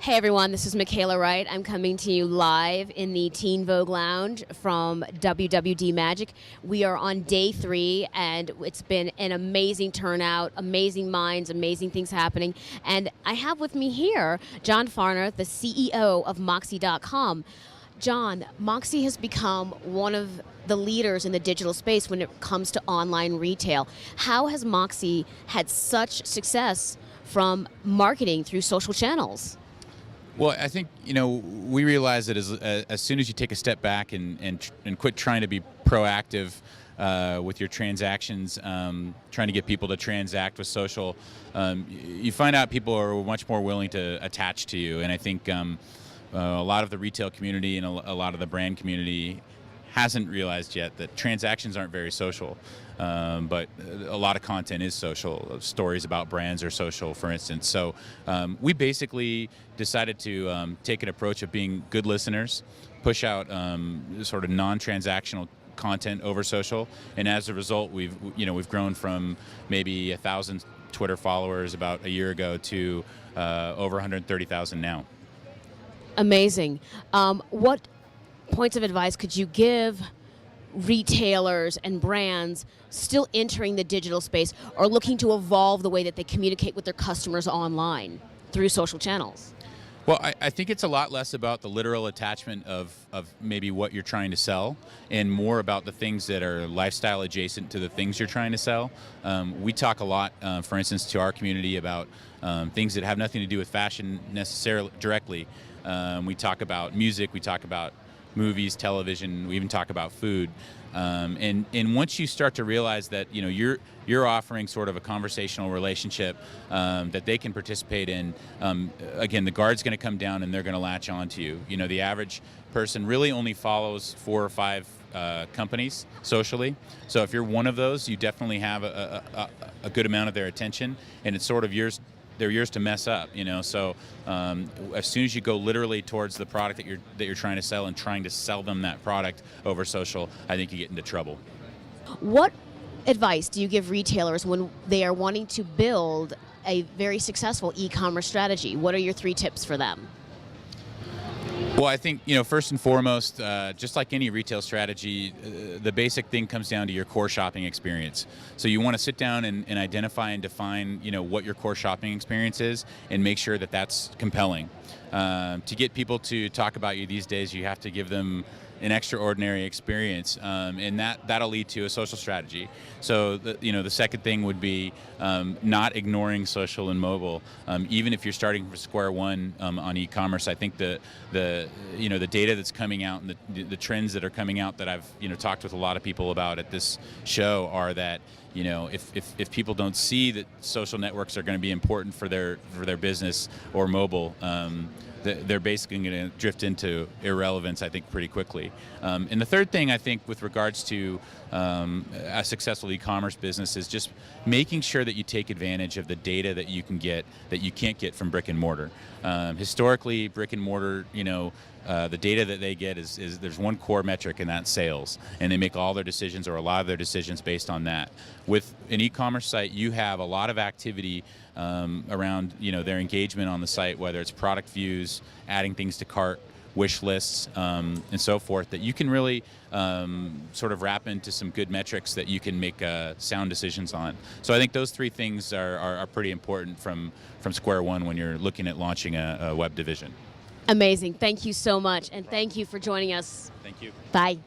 Hey everyone, this is Michaela Wright. I'm coming to you live in the Teen Vogue Lounge from WWDMAGIC. We are on day 3 and it's been an amazing turnout, amazing minds, amazing things happening. And I have with me here John Fahrner, the CEO of Moxsie.com. John, Moxsie has become one of the leaders in the digital space when it comes to online retail. How has Moxsie had such success from marketing through social channels? Well, I think, we realize that as soon as you take a step back and quit trying to be proactive with your transactions, trying to get people to transact with social, you find out people are much more willing to attach to you. And I think a lot of the retail community and a lot of the brand community hasn't realized yet that transactions aren't very social, but a lot of content is social. Stories about brands are social, for instance. So we basically decided to take an approach of being good listeners, push out sort of non-transactional content over social, and as a result, we've grown from maybe 1,000 Twitter followers about a year ago to over 130,000 now. Amazing. What points of advice could you give retailers and brands still entering the digital space or looking to evolve the way that they communicate with their customers online through social channels? Well, I think it's a lot less about the literal attachment of maybe what you're trying to sell and more about the things that are lifestyle adjacent to the things you're trying to sell. We talk a lot, for instance, to our community about things that have nothing to do with fashion necessarily directly. We talk about music, we talk about movies, television, we even talk about food. And once you start to realize that you're offering sort of a conversational relationship that they can participate in, again, the guard's going to come down and they're going to latch on to you. The average person really only follows 4 or 5 companies socially. So if you're one of those, you definitely have a good amount of their attention, and it's sort of they're yours to mess up, So as soon as you go literally towards the product that you're trying to sell and trying to sell them that product over social, I think you get into trouble. What advice do you give retailers when they are wanting to build a very successful e-commerce strategy? What are your 3 tips for them? Well, I think, first and foremost, just like any retail strategy, the basic thing comes down to your core shopping experience. So you want to sit down and identify and define, what your core shopping experience is and make sure that that's compelling. To get people to talk about you these days, you have to give them an extraordinary experience, and that'll lead to a social strategy. So the second thing would be not ignoring social and mobile. Even if you're starting from square one on e-commerce, I think the data that's coming out and the trends that are coming out that I've talked with a lot of people about at this show are that if people don't see that social networks are going to be important for their business or mobile, they're basically going to drift into irrelevance, I think, pretty quickly. And the third thing, I think, with regards to a successful e-commerce business is just making sure that you take advantage of the data that you can get that you can't get from brick and mortar. Historically, brick and mortar, the data that they get is there's one core metric, and that's sales. And they make all their decisions or a lot of their decisions based on that. With an e-commerce site, you have a lot of activity around their engagement on the site, whether it's product views, adding things to cart, wish lists, and so forth, that you can really sort of wrap into some good metrics that you can make sound decisions on. So I think those 3 things are pretty important from square one when you're looking at launching a web division. Amazing. Thank you so much, and thank you for joining us. Thank you. Bye.